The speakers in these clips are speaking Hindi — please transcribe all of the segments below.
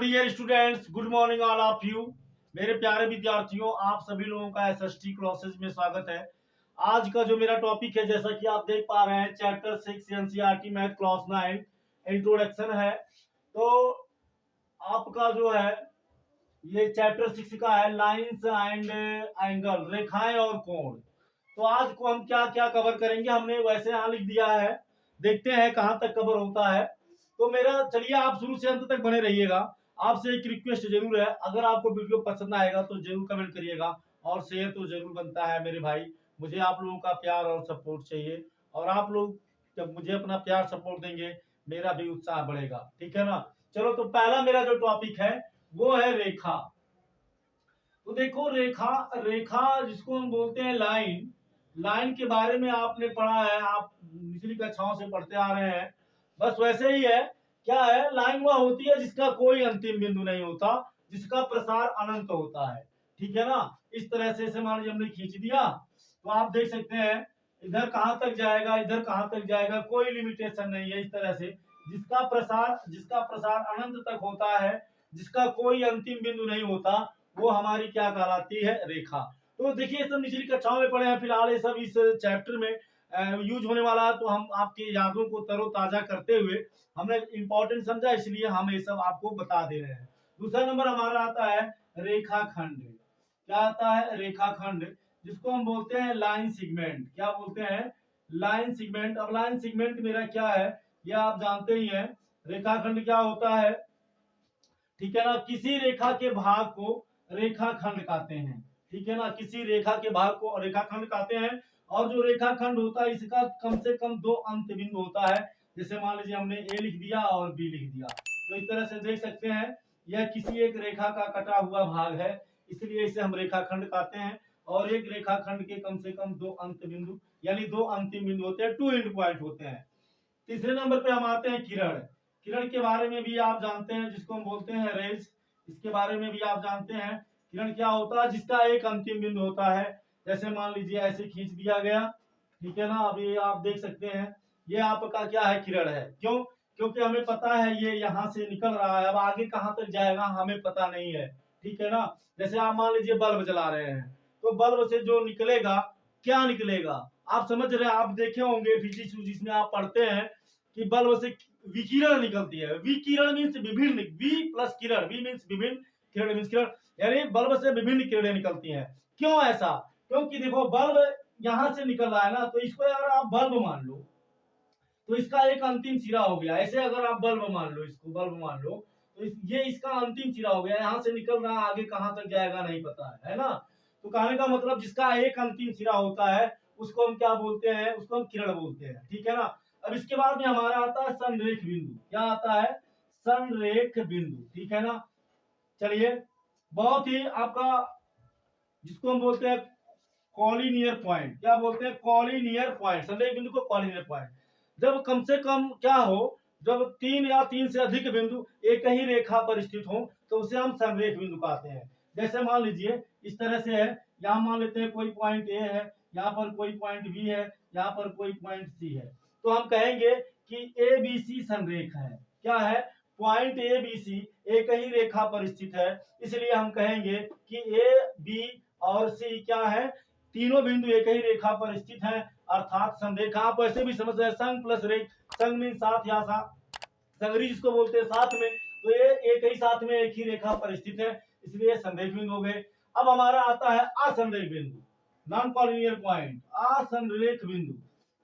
Dear students, good morning all of you. मेरे प्यारे विद्यार्थियों, आप सभी लोगों का एसएसटी क्लासेस में स्वागत है। आज का जो मेरा टॉपिक है, जैसा कि आप देख पा रहे हैं, chapter 6 NCERT math class 9 introduction है। तो आपका जो है ये चैप्टर 6 का है लाइंस एंड एंगल, रेखाएं और कोण। तो आज को हम क्या क्या कवर करेंगे, हमने वैसे यहाँ लिख दिया है, देखते हैं कहाँ तक कवर होता है। तो मेरा चलिए, आप शुरू से अंत तक बने रहिएगा। आपसे एक रिक्वेस्ट जरूर है, अगर आपको वीडियो पसंद आएगा तो जरूर कमेंट करिएगा और शेयर तो जरूर बनता है मेरे भाई। मुझे आप लोगों का प्यार और सपोर्ट चाहिए, और आप लोग जब मुझे अपना प्यार सपोर्ट देंगे मेरा भी उत्साह बढ़ेगा, ठीक है ना। चलो, तो पहला मेरा जो टॉपिक है वो है रेखा। तो देखो, रेखा रेखा जिसको हम बोलते हैं लाइन, लाइन के बारे में आपने पढ़ा है, आप निचली कक्षाओं से पढ़ते आ रहे हैं। बस वैसे ही है। क्या है, लाइन वह होती है जिसका कोई अंतिम बिंदु नहीं होता, जिसका प्रसार अनंत होता है, ठीक है ना। इस तरह से मान लीजिए हमने खींच दिया, तो आप देख सकते हैं इधर कहां तक जाएगा, इधर कहां तक जाएगा, कोई लिमिटेशन नहीं है। इस तरह से जिसका प्रसार अनंत तक होता है, जिसका कोई अंतिम बिंदु नहीं होता, वो हमारी क्या कहलाती है, रेखा। तो देखिए, सब निचली कक्षाओं में पढ़े हैं, फिलहाल ये सब इस चैप्टर में यूज होने वाला है। तो हम आपकी यादों को तरोताजा करते हुए हमने इंपॉर्टेंट समझा, इसलिए हम ये सब आपको बता दे रहे हैं। दूसरा नंबर हमारा आता है रेखाखंड। क्या आता है, रेखाखंड, जिसको हम बोलते हैं लाइन सेगमेंट। क्या बोलते हैं, लाइन सेगमेंट। अब लाइन सेगमेंट मेरा क्या है, यह आप जानते ही हैं। रेखाखंड क्या होता है, ठीक है ना। किसी रेखा के भाग को रेखाखंड कहते हैं, ठीक है ना। किसी रेखा के भाग को रेखाखंड कहते हैं। और जो रेखाखंड होता है, इसका कम से कम दो अंत बिंदु होता है। जैसे मान लीजिए हमने ए लिख दिया और बी लिख दिया, तो इस तरह से देख सकते हैं यह किसी एक रेखा का कटा हुआ भाग है, इसलिए इसे हम रेखाखंड कहते हैं। और एक रेखाखंड के कम से कम दो अंत बिंदु यानी दो अंतिम बिंदु होते हैं, टू एंड पॉइंट होते हैं। तीसरे नंबर पे हम आते हैं किरण। किरण के बारे में भी आप जानते हैं, जिसको हम बोलते हैं रेज। इसके बारे में भी आप जानते हैं। किरण क्या होता है, जिसका एक अंतिम बिंदु होता है। जैसे मान लीजिए ऐसे खींच दिया गया, ठीक है ना। अभी आप देख सकते हैं ये आपका क्या है, किरण है। क्यों? क्योंकि हमें पता है ये यहाँ से निकल रहा है, अब आगे कहाँ तक जाएगा हमें पता नहीं है, ठीक है ना। जैसे आप मान लीजिए बल्ब जला रहे हैं, तो बल्ब से जो निकलेगा, क्या निकलेगा, आप समझ रहे हैं। आप देखे होंगे फिजिक्स में आप पढ़ते हैं कि बल्ब से विकिरण निकलती है। विकिरण मीन्स विभिन्न, वी प्लस किरण, वी मीन्स विभिन्न, किरण मीन्स किरण, यानी बल्ब से विभिन्न किरणें निकलती हैं। क्यों ऐसा? क्योंकि देखो, बल्ब यहां से निकल रहा है ना, तो इसको यार आप बल्ब मान लो, तो इसका एक अंतिम सिरा हो गया। ऐसे अगर आप बल्ब मान लो, इसको बल्ब मान लो, तो ये इसका अंतिम सिरा हो गया। यहाँ से निकल रहा है, आगे कहाँ तक जाएगा नहीं पता है ना। तो कहने का मतलब, जिसका एक अंतिम सिरा होता है उसको हम क्या बोलते हैं, उसको हम किरण बोलते हैं, ठीक है ना। अब इसके बाद में हमारा आता है संरेख बिंदु। क्या आता है, संरेख बिंदु, ठीक है ना। चलिए, बहुत ही आपका, जिसको हम बोलते हैं कॉलिनियर पॉइंट। क्या बोलते हैं, कॉलिनियर पॉइंट। संरेख बिंदु को कॉलिनियर पॉइंट। जब कम से कम क्या हो, जब तीन या तीन से अधिक बिंदु एक ही रेखा पर स्थित हो, तो उसे हम संरेख बिंदु कहते हैं। जैसे मान लीजिए इस तरह से है, यहाँ मान लेते हैं कोई पॉइंट ए है, यहाँ पर कोई पॉइंट बी है, यहाँ पर कोई पॉइंट सी है। तो हम कहेंगे कि ए बी सी संरेख है। क्या है, पॉइंट ए बी सी एक ही रेखा पर स्थित है, इसलिए हम कहेंगे कि ए बी और सी क्या है, तीनों बिंदु एक ही रेखा पर स्थित हैं, अर्थात संरेखा। आप ऐसे भी समझ रहे हैं, संग प्लस रेख, संग मीन साथ या संगरी जिसको बोलते हैं साथ में, तो ये एक ही साथ में एक ही रेखा पर स्थित है, इसलिए संरेख बिंदु हो गए। अब हमारा आता है असंरेख बिंदु, नॉन कॉलिनियर पॉइंट, असंरेख बिंदु।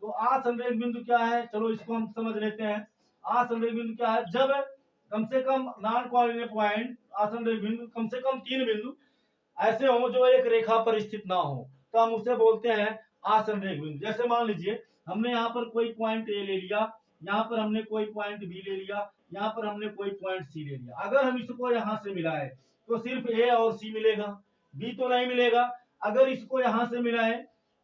तो असंरेख बिंदु क्या है, चलो इसको हम समझ लेते हैं। असंरेख बिंदु क्या है, जब कम से कम नॉन कॉलिनियर पॉइंट, असंरेख बिंदु, कम से कम तीन बिंदु ऐसे हो जो एक रेखा पर स्थित ना हो, तो हम उसे बोलते हैं असंरेख बिंदु। जैसे मान लीजिए हमने यहाँ पर कोई पॉइंट ए ले लिया, यहाँ पर हमने कोई पॉइंट बी ले लिया, यहाँ पर हमने कोई पॉइंट सी ले लिया। अगर हम इसको यहाँ से मिलाए तो सिर्फ ए और सी मिलेगा, बी तो नहीं मिलेगा। अगर इसको यहाँ से मिलाए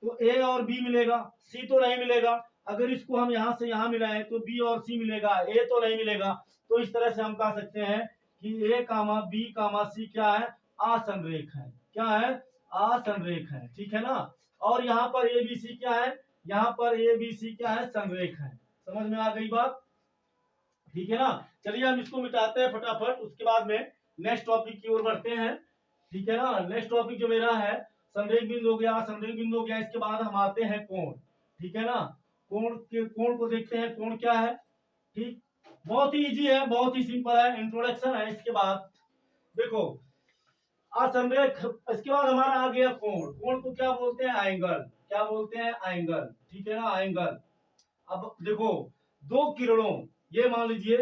तो ए और बी मिलेगा, सी तो नहीं मिलेगा। अगर इसको हम यहाँ से यहाँ मिलाए तो बी और सी मिलेगा, ए तो नहीं मिलेगा। तो इस तरह से हम कह सकते हैं कि ए कामा बी कामा सी क्या है, असंरेख है। क्या है, असंरेख है, ठीक है ना। और यहाँ पर ए बी सी क्या है, यहाँ पर ए बी सी क्या है, संरेख है। समझ में आ गई बात। ठीक है ना। चलिए हम इसको मिटाते हैं फटाफट, उसके बाद में नेक्स्ट टॉपिक की ओर बढ़ते हैं। ठीक है ना। नेक्स्ट टॉपिक जो मेरा है संरेख बिंदु हो गया, संरेख बिंदु हो गया। इसके बाद हम आते हैं कोण। ठीक है ना। कोण को देखते हैं, कोण क्या है। ठीक, बहुत ही इजी है, बहुत ही सिंपल है, इंट्रोडक्शन है। इसके बाद देखो असंरेख, इसके बाद हमारा आ गया कोण। कोण को क्या बोलते हैं? एंगल। क्या बोलते हैं? एंगल। ठीक है ना, एंगल। अब देखो दो किरणों, ये मान लीजिए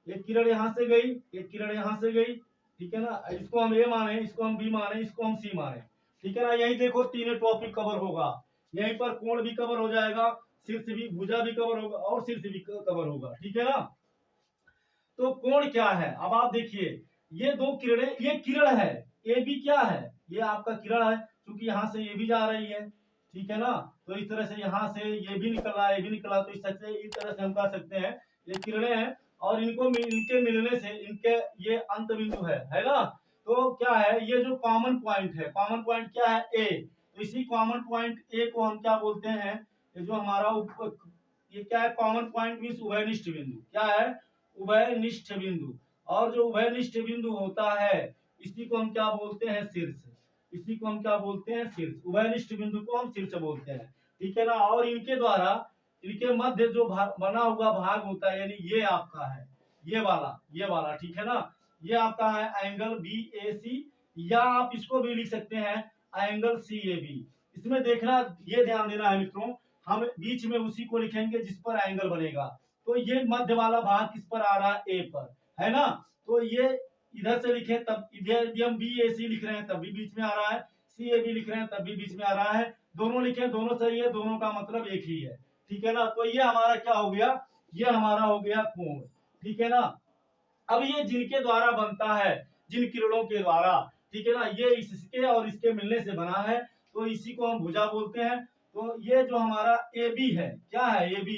एक किरण यहां से गई, एक किरण यहां से गई। ठीक है ना, इसको हम ए माने, इसको हम बी माने, इसको हम सी माने। ठीक है ना। यही देखो तीनों टॉपिक कवर होगा। यहीं पर कोण भी कवर हो जाएगा, शीर्ष भी, भुजा भी कवर होगा और शीर्ष भी कवर होगा। ठीक है ना। तो कोण क्या है, अब आप देखिए ये दो किरणें, ये किरण है, ये भी क्या है, ये आपका किरण है, क्योंकि यहाँ से ये भी जा रही है। ठीक है ना। तो इस तरह से यहाँ से ये भी निकला, ये भी निकला, तो इस तरह से हम कह सकते हैं ये किरणें हैं। और इनके मिलने से इनके ये अंत बिंदु है ना। तो क्या है, ये जो कॉमन पॉइंट है, कॉमन पॉइंट क्या है? ए। तो इसी कॉमन पॉइंट ए को हम क्या बोलते हैं? ये जो हमारा ये क्या है? कॉमन पॉइंट मीन्स उभयनिष्ठ बिंदु। क्या है? उभयनिष्ठ बिंदु। और जो उभयनिष्ठ बिंदु होता है इसी को हम क्या बोलते हैं? शीर्ष। इसी को हम क्या बोलते हैं? शीर्ष। उभयनिष्ठ बिंदु को हम शीर्ष बोलते हैं। ठीक है ना। और इनके द्वारा, इनके मध्य जो बना हुआ भाग होता है, यानी ये आपका है, ये वाला। ठीक है ना। ये आपका है एंगल बी ए सी, या आप इसको भी लिख सकते हैं एंगल सी ए बी। इसमें देखना, ये ध्यान देना है मित्रों, हम बीच में उसी को लिखेंगे जिस पर एंगल बनेगा। तो ये मध्य वाला भाग किस पर आ रहा है? ए पर, है ना। तो ये इधर से लिखे तब इधर यदि हम बी ए सी लिख रहे हैं तब भी बीच में आ रहा है, सी ए बी लिख रहे हैं तब भी बीच में आ रहा है। दोनों लिखे, दोनों सही है, दोनों का मतलब एक ही है। ठीक है ना। तो ये हमारा क्या हो गया? ये हमारा हो गया कोण। ठीक है ना। अब ये जिनके द्वारा बनता है, जिन किरणों के द्वारा, ठीक है ना, ये इसके और इसके मिलने से बना है, तो इसी को हम भुजा बोलते हैं। तो ये जो हमारा ए बी है, क्या है? A B.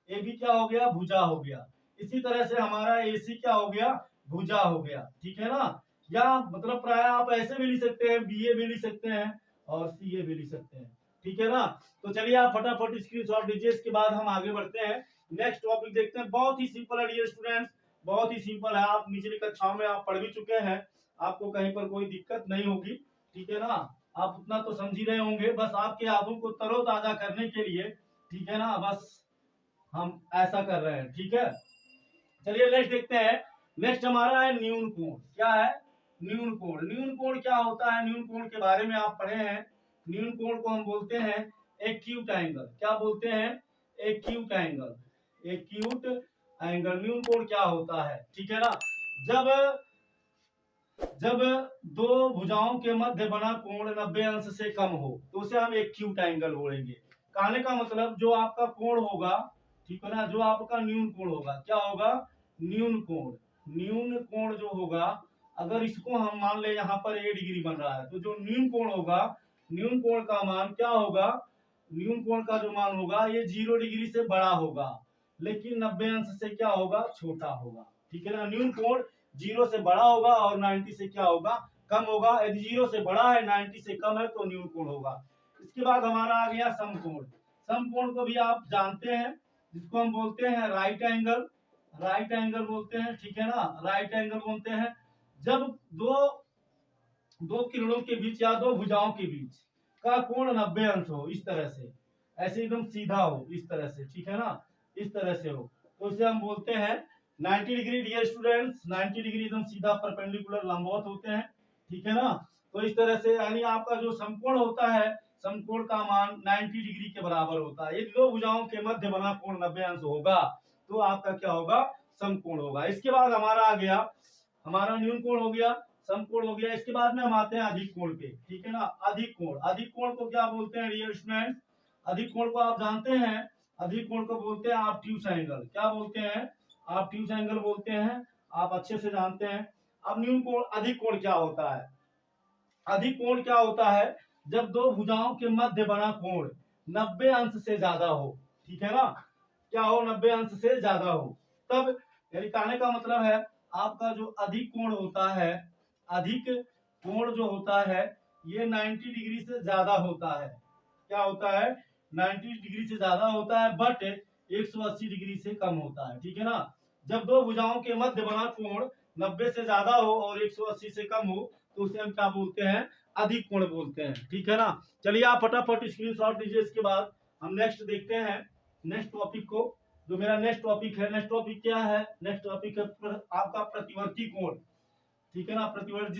ए बी क्या हो गया? भुजा हो गया। इसी तरह से हमारा ए सी क्या हो गया? भुजा हो गया। ठीक है ना। या मतलब प्राय आप ऐसे भी लिख सकते हैं, बी ए भी लिख सकते हैं और सी ए भी लिख सकते हैं। ठीक है ना। तो चलिए आप फटाफट स्क्रीनशॉट लीजिए, इसके बाद हम आगे बढ़ते हैं। नेक्स्ट टॉपिक देखते हैं। बहुत ही सिंपल है डियर स्टूडेंट्स, बहुत ही सिंपल है। आप निचली कक्षाओं में आप पढ़ भी चुके हैं, आपको कहीं पर कोई दिक्कत नहीं होगी। ठीक है ना। आप उतना तो समझ ही रहे होंगे, बस आपके यादों को तरोताजा करने के लिए, ठीक है ना, बस हम ऐसा कर रहे हैं। ठीक है। चलिए नेक्स्ट देखते हैं। नेक्स्ट हमारा है न्यून कोण। क्या है? न्यून कोण। न्यून कोण क्या होता है? न्यून कोण के बारे में आप पढ़े हैं। न्यून कोण को हम बोलते हैं एक्यूट एंगल। क्या बोलते हैं? Acute angle. Acute angle. न्यून कोण क्या होता है? ठीक है ना। जब जब दो भुजाओं के मध्य बना कोण 90 अंश से कम हो तो उसे हम एक्यूट एंगल बोलेंगे। कहने का मतलब जो आपका कोण होगा, ठीक है ना, जो आपका न्यून कोण होगा, क्या होगा? न्यून कोण। न्यून कोण जो होगा, अगर इसको हम मान ले यहाँ पर ए डिग्री बन रहा है, तो जो न्यून कोण होगा, न्यून कोण का मान क्या होगा? न्यून कोण का जो मान होगा ये 0 डिग्री से बड़ा होगा, लेकिन 90 अंश से क्या होगा? छोटा होगा। ठीक है ना। न्यून कोण 0 से बड़ा होगा और 90 से क्या होगा? कम होगा। यदि 0 से बड़ा है 90 से कम है तो न्यून कोण होगा। इसके बाद हमारा आ गया समकोण। समकोण को भी आप जानते हैं, जिसको हम बोलते हैं राइट एंगल। राइट एंगल बोलते हैं। ठीक है ना। राइट एंगल बोलते हैं जब दो दो किरणों के बीच या दो भुजाओं के बीच का कोण 90 अंश हो, इस तरह से, ऐसे एकदम सीधा हो, इस तरह से। ठीक है ना। इस तरह से हो तो इसे हम बोलते हैं 90 डिग्री। डियर स्टूडेंट्स, 90 डिग्री एकदम सीधा परपेंडिकुलर लंबवत होते हैं। ठीक है ना। तो इस तरह से यानी आपका जो समकोण होता है, समकोण का मान 90 डिग्री के बराबर होता है। यदि दो भुजाओं के मध्य बना कोण 90 अंश होगा तो आपका क्या होगा? समकोण होगा। इसके बाद हमारा आ गया, हमारा न्यून कोण हो गया, समकोण हो गया। इसके बाद में हम आते हैं अधिक कोण पे। ठीक है ना। अधिक कोण। अधिक कोण को क्या बोलते हैं डियर स्टूडेंट्स? अधिक कोण को आप जानते हैं, अधिक कोण को बोलते हैं ऑब्ट्यूस एंगल। क्या बोलते हैं? ऑब्ट्यूस एंगल बोलते हैं, आप अच्छे से जानते हैं। अब न्यून कोण, अधिक कोण क्या होता है? अधिक कोण क्या होता है? जब दो भुजाओं के मध्य बना कोण 90 अंश से ज्यादा हो। ठीक है ना। क्या हो? 90 अंश से ज्यादा हो, तब, यानी कहने का मतलब है आपका जो अधिक कोण होता है, अधिक कोण जो होता है ये 90 डिग्री से ज्यादा होता है। क्या होता है? 90 डिग्री से ज्यादा होता है, बट 180 डिग्री से कम होता है। ठीक है ना। जब दो भुजाओं के मध्य बना कोण 90 से ज्यादा हो और 180 से कम हो तो उसे हम क्या बोलते हैं, अधिक कोण बोलते हैं। ठीक है ना। चलिए आप फटाफट स्क्रीनशॉट लीजिए। इसके बाद हम नेक्स्ट देखते हैं नेक्स्ट टॉपिक को। जो मेरा नेक्स्ट टॉपिक है, नेक्स्ट टॉपिक क्या है, नेक्स्ट टॉपिक है आपका प्रतिवर्ती कोण। ठीक है ना, प्रतिवर्ती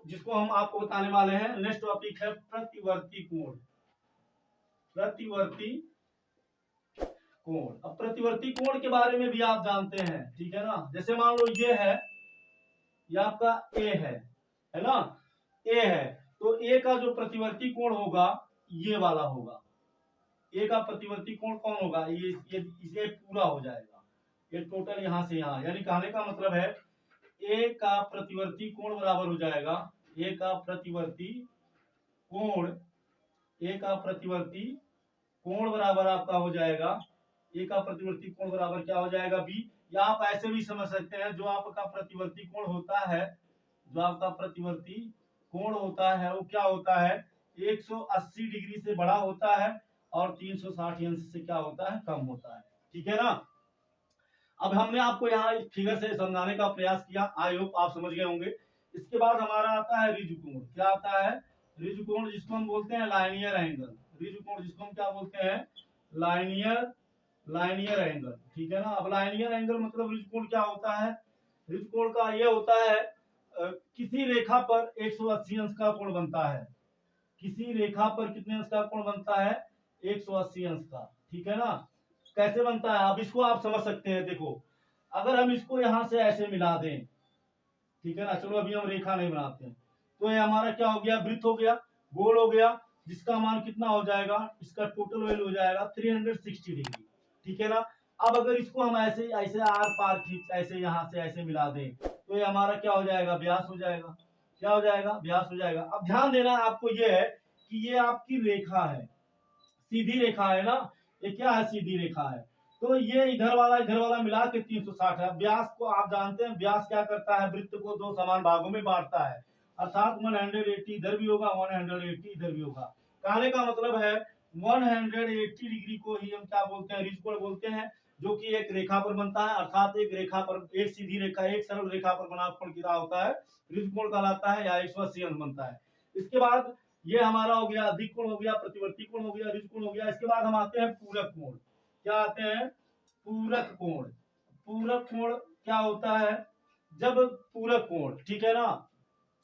जिसको हम आपको बताने वाले हैं। नेक्स्ट टॉपिक है प्रतिवर्ती कोण। प्रतिवर्ती कोण। अब प्रतिवर्ती कोण के बारे में भी आप जानते हैं। ठीक है ना, जैसे मान लो ये है, ये आपका ए है ना, ए है, तो ए का जो प्रतिवर्ती कोण होगा ये वाला होगा। ए का प्रतिवर्ती कोण कौन होगा, ये पूरा हो जाएगा, ये टोटल यहां से यहां, यानी कहने का मतलब है ए का प्रतिवर्ती कोण बराबर हो जाएगा, ए का प्रतिवर्ती कोण, ए का प्रतिवर्ती कोण बराबर आपका हो जाएगा, ए का प्रतिवर्ती कोण बराबर क्या हो जाएगा, बी। या आप ऐसे भी समझ सकते हैं, जो आपका प्रतिवर्ती कोण होता है, जो आपका प्रतिवर्ती कोण होता है वो क्या होता है, 180 डिग्री से बड़ा होता है और 360 अंश से क्या होता है, कम होता है। ठीक है ना। अब हमने आपको यहाँ फिगर से समझाने का प्रयास किया, आई होप आप समझ गए होंगे। इसके बाद हमारा आता है रिज कोण। क्या आता है, रिज कोण, जिसको हम बोलते हैं लाइनियर एंगल। रिज कोण जिसको हम क्या बोलते हैं, लाइनियर एंगल। ठीक है ना। अब लाइनियर एंगल मतलब रिज कोण क्या होता है, रिज कोण का ये होता है किसी रेखा पर 180 अंश का कोण बनता है। किसी रेखा पर कितने अंश का कोण बनता है, 180 अंश का। ठीक है ना। कैसे बनता है, अब इसको आप समझ सकते हैं। देखो, अगर हम इसको यहां से ऐसे मिला दें, ठीक है ना, चलो अभी हम रेखा नहीं बनाते हैं, तो ये हमारा क्या हो गया, वृत्त हो गया, गोल हो गया, जिसका मान कितना हो जाएगा, इसका टोटल वैल्यू हो जाएगा 360 डिग्री। ठीक है ना। अब अगर इसको हम ऐसे ऐसे आर पार खींच, ऐसे यहां से ऐसे मिला दें, तो ये हमारा क्या हो जाएगा, व्यास हो जाएगा। क्या हो जाएगा, व्यास हो जाएगा। अब ध्यान देना आपको ये है कि ये आपकी रेखा है, सीधी रेखा है ना, ये क्या है, सीधी रेखा है। तो ये इधर वाला मिला के 360 है। व्यास को आप जानते हैं, व्यास क्या करता है, वृत्त को दो समान भागों में बांटता है, अर्थात 180 इधर भी होगा, 180 इधर भी होगा। कहने का मतलब है 180 डिग्री को ही हम क्या बोलते हैं, रिज कोण बोलते हैं, जो कि एक रेखा पर बनता है, अर्थात एक रेखा पर, एक सीधी रेखा, एक सरल रेखा पर बना कोण कितना होता है, रिज कोण कहलाता है, या 180 अंश बनता है। इसके बाद ये हमारा हो गया अधिक कोण हो गया, प्रतिवर्ती कोण हो गया, रिज कोण हो गया। इसके बाद हम आते हैं पूरक कोण। क्या आते हैं, पूरक कोण। पूरक कोण क्या होता है, जब पूरक कोण, ठीक है ना,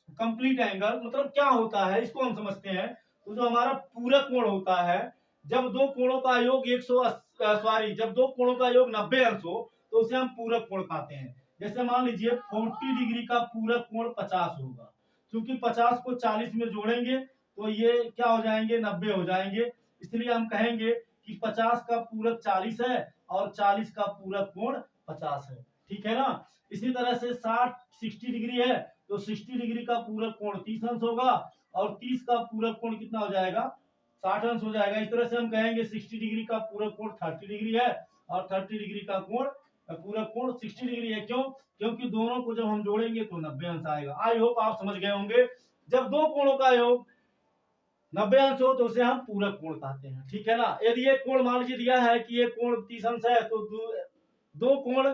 कंप्लीट एंगल मतलब क्या होता है, इसको हम समझते हैं। तो जो हमारा पूरक कोण होता है, जब दो कोणों का योग 100 जब दो कोणों का योग 90 अंश हो तो उसे हम पूरक कोण कहते हैं। जैसे मान लीजिए 40 डिग्री का पूरक कोण 50 होगा, क्योंकि 50 को 40 में जोड़ेंगे तो ये क्या हो जाएंगे, 90 हो जाएंगे। इसलिए हम कहेंगे कि 50 का पूरक 40 है और 40 का पूरक कोण 50 है। ठीक है ना। इसी तरह से 60 डिग्री है तो 60 डिग्री का पूरक कोण 30 अंश होगा और 30 का पूरक कोण कितना हो जाएगा, 60 अंश हो जाएगा। इस तरह से हम कहेंगे 60 डिग्री का पूरक कोण 30 डिग्री है और 30 डिग्री का कोण पूरक कोण 60 डिग्री है। क्यों, क्योंकि दोनों को जब हम जोड़ेंगे तो 90 अंश आएगा। आई होप आप समझ गए होंगे। जब दो कोणों का योग 90 अंश हो तो उसे हम पूरक कोण कहते हैं। ठीक है ना। यदि एक कोण मान लीजिए दिया है कि ये कोण 30 अंश है, तो दो कोण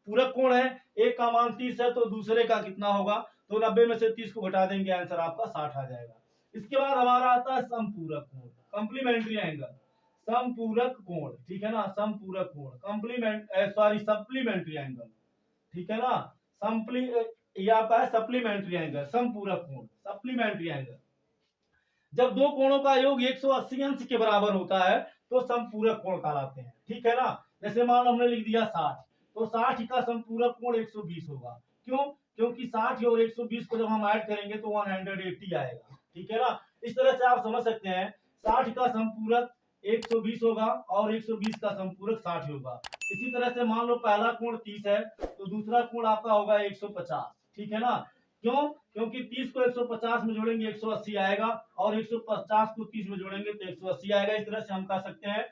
पूरक कोण है, एक का मान 30 है तो दूसरे का कितना होगा, तो 90 में से 30 को घटा देंगे, आंसर आपका 60 आ जाएगा। इसके बाद हमारा आता है समपूरक कोण, कॉम्प्लीमेंट्री एंगल, समपूरक कोण। ठीक है ना, समपूरक कोण, सप्लीमेंट्री एंगल। ठीक है ना, ये आपका है सप्लीमेंट्री एंगल, समपूरक कोण, सप्लीमेंट्री एंगल। जब दो कोणों का योग 180 अंश के बराबर होता है तो समपूरक कोण कहलाते हैं। ठीक है ना। जैसे मान हमने लिख दिया 60, तो 60 का समपूरक कोण 120 होगा। क्यों, क्योंकि 60 और 120 को जब हम ऐड करेंगे तो 180 आएगा। ठीक है ना। इस तरह से आप समझ सकते हैं 60 का समपूरक 120 होगा और 120 का समपूरक 60 होगा। इसी तरह से मान लो पहला कोण 30 है तो दूसरा कोण आपका होगा 150। ठीक है ना। क्यों, क्योंकि 30 को 150 में जोड़ेंगे 180 आएगा और 150 को 30 में जोड़ेंगे तो 180 आएगा। इस तरह से हम कह सकते हैं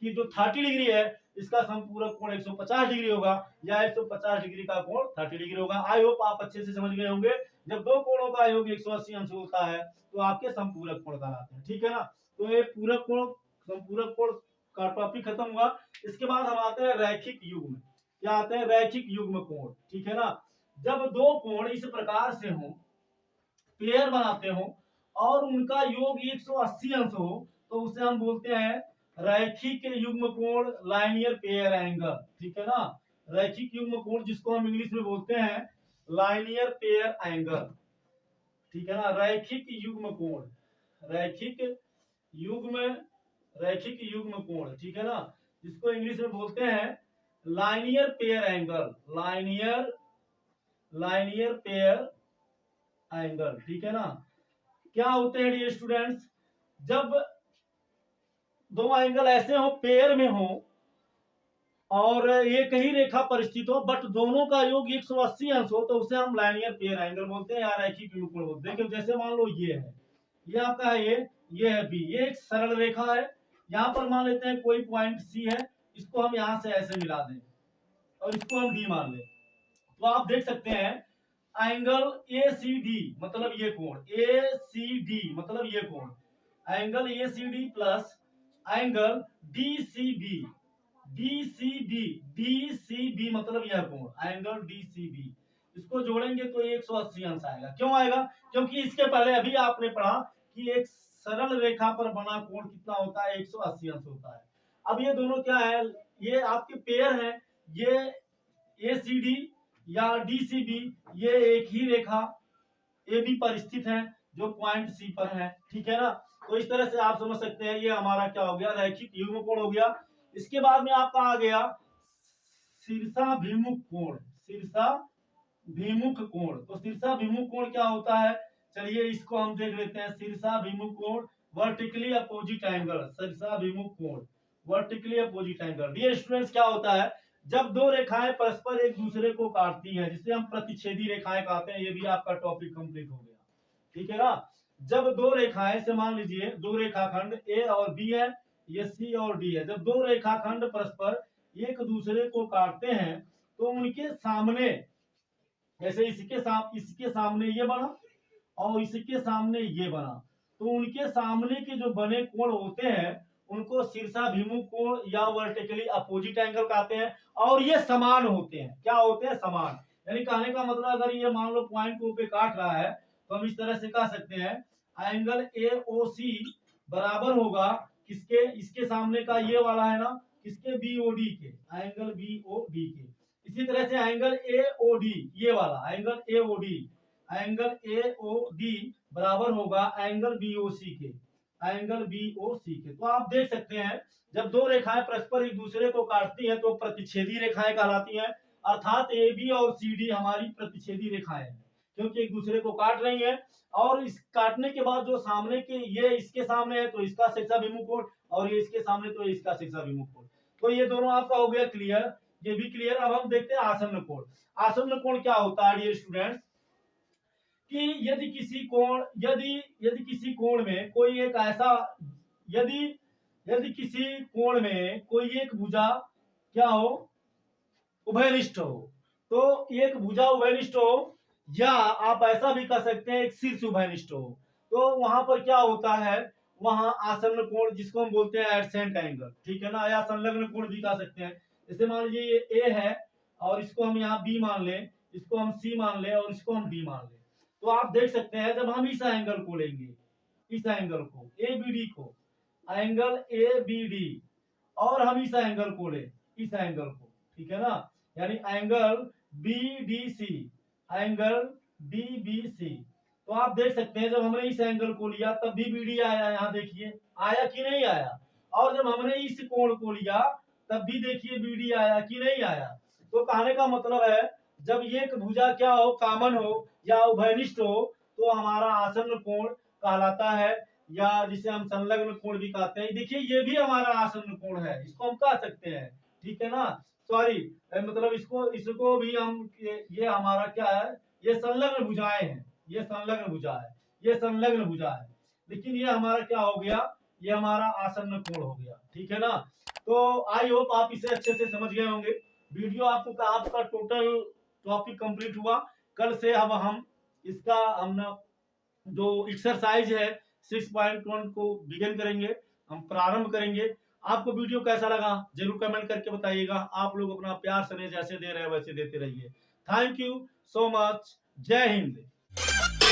कि जो 30 डिग्री है इसका समपूरक कोण 150 डिग्री होगा या 150 डिग्री का कोण 30 डिग्री होगा। आई होप आप अच्छे से समझ गए होंगे। जब दो कोणों का योग 180 अंश होता है तो आपके समपूरक कोण कहलाते हैं। ठीक है ना। तो ये पूरक कोण, समपूरक कोण का टॉपिक खत्म हुआ। इसके बाद हम आते हैं रैखिक युग्म। क्या आते हैं? रैखिक युग्म कोण। ठीक है ना। जब दो कोण इस प्रकार से हो, पेयर बनाते हो और उनका योग 180 अंश हो, तो उसे हम बोलते हैं रैखिक युग्म कोण, लाइनियर पेयर एंगल। ठीक है ना। रैखिक युग्म कोण जिसको हम इंग्लिश में बोलते हैं लाइनियर पेयर एंगल। ठीक है ना। रैखिक युग्म कोण, रैखिक युग्म, रैखिक युग्म कोण। ठीक है ना। जिसको इंग्लिश में बोलते हैं linear pair angle, linear pair angle. ठीक है ना। क्या होते हैं डियर स्टूडेंट्स? जब दो एंगल ऐसे हो, पेयर में हो और एक ही रेखा पर स्थित हो, बट दोनों का योग 180 अंश हो, तो उसे हम लाइनियर पेयर एंगल बोलते हैं या रैखिक युग्म कोण बोलते हैं। क्योंकि जैसे मान लो ये है, ये आपका है ये है बी, ये एक सरल रेखा है। यहाँ पर मान लेते हैं कोई पॉइंट सी है, इसको हम यहाँ से ऐसे मिला दें और इसको हम डी मान लें, तो आप देख सकते हैं एंगल ए सी डी मतलब ये कोण, ए सी डी मतलब ये कोण, angle A C D plus angle D C B, D C B, D C B मतलब यह कोण, एंगल डी सी बी, इसको जोड़ेंगे तो 180 अंश आएगा। क्यों आएगा? क्योंकि इसके पहले अभी आपने पढ़ा कि एक सरल रेखा पर बना कोण कितना होता है? 180 अंश होता है। अब ये दोनों क्या है? ये आपके पेयर हैं। ये ए सी डी या डी सी बी, ये एक ही रेखा ए बी पर स्थित है जो पॉइंट सी पर है। ठीक है ना। तो इस तरह से आप समझ सकते हैं ये हमारा क्या हो गया? रैखिक युग्म कोण हो गया। इसके बाद में आपका आ गया शीर्षाभिमुख कोण, शीर्षाभिमुख कोण। तो शीर्षाभिमुख कोण क्या होता है? चलिए इसको हम देख लेते हैं। शीर्षाभिमुख कोण, वर्टिकली अपोजिट एंगल, शीर्षाभिमुख कोण, vertically opposite angle. Dear students, क्या होता है? जब दो रेखाएं परस्पर एक दूसरे को काटती हैं, जिसे हम प्रतिच्छेदी रेखाएं कहते हैं, ये भी आपका टॉपिक कंप्लीट हो गया। ठीक है ना। जब दो रेखाएं से मान लीजिए दो रेखाखंड ए और बी है, ये सी और डी है, जब दो रेखाखंड परस्पर एक दूसरे को काटते हैं तो उनके सामने, जैसे इसके सामने ये बना और इसके सामने ये बना, तो उनके सामने के जो बने कोण होते हैं उनको शीर्षाभिमुख कोण या वर्टिकली अपोजिट एंगल कहते हैं। और ये समान होते हैं। क्या होते हैं? समान। यानी कहने का मतलब अगर ये मान लो पॉइंट को पे काट रहा है तो हम इस तरह से कह सकते हैं एंगल ए ओ सी बराबर होगा किसके? इसके सामने का ये वाला है ना, किसके? बी ओ डी के, एंगल बी ओ डी के। इसी तरह से एंगल ए ओ डी, ये वाला angle A O D, angle A O D बराबर होगा एंगल बी ओ सी के, एंगल बी ओ सी के। तो आप देख सकते हैं जब दो रेखाएं परस्पर एक दूसरे को काटती हैं तो प्रतिच्छेदी रेखाएं कहलाती हैं। अर्थात ए बी और सी डी हमारी प्रतिच्छेदी रेखाएं हैं, क्योंकि एक दूसरे को काट रही हैं। और इस काटने के बाद जो सामने के, ये इसके सामने है तो इसका शीर्षाभिमुख कोण, और ये इसके सामने तो इसका शीर्षाभिमुख कोण। तो ये दोनों आपका हो गया क्लियर, ये भी क्लियर। अब हम देखते हैं आसन्न कोण। आसन्न कोण क्या होता है डियर स्टूडेंट्स? कि यदि किसी कोण में कोई एक ऐसा, यदि किसी कोण में कोई एक भुजा क्या हो? उभयनिष्ठ हो। तो एक भुजा उभयनिष्ठ हो, या आप ऐसा भी कह सकते हैं एक शीर्ष उभयनिष्ठ हो, तो वहां पर क्या होता है? वहां आसन्न कोण, जिसको हम बोलते हैं एडसेंट एंगल। ठीक है ना। या संलग्न कोण भी कह सकते हैं। जैसे मान लीजिए ये ए है और इसको हम यहाँ बी मान लें, इसको हम सी मान लें और इसको हम डी मान लें, तो आप देख सकते हैं जब हम इस एंगल को लेंगे, इस एंगल को ए बी डी को, एंगल ए बी डी, और हम इस एंगल को लें, इस एंगल को, ठीक है ना, यानी angle B D C, angle D B C, तो आप देख सकते हैं जब हमने इस एंगल को लिया तब भी बी डी आया। यहाँ देखिए आया कि नहीं आया। और जब हमने इस कोण को लिया तब भी देखिए बी डी आया कि नहीं आया। तो कहने का मतलब है जब एक भुजा क्या हो? कॉमन हो या उभयनिष्ठ हो, तो हमारा आसन्न कोण कहलाता है, या जिसे हम संलग्न कोण भी कहते हैं। देखिए ये भी हमारा आसन्न कोण है, इसको हम कह सकते हैं। ठीक है ना। सॉरी, मतलब इसको भी हम, ये हमारा क्या है? ये संलग्न भुजाएं हैं, ये संलग्न भुजा है, ये संलग्न भुजा है, लेकिन ये हमारा क्या हो गया? ये हमारा आसन्न कोण हो गया। ठीक है ना। तो आई होप आप इसे अच्छे से समझ गए होंगे। वीडियो आपका टोटल टॉपिक कंप्लीट हुआ। कल से अब हम इसका हमने जो एक्सरसाइज है 6.1 को बिगिन करेंगे, हम प्रारंभ करेंगे। आपको वीडियो कैसा लगा जरूर कमेंट करके बताइएगा। आप लोग अपना प्यार स्नेह जैसे दे रहे हैं वैसे देते रहिए। Thank you so much. जय हिंद।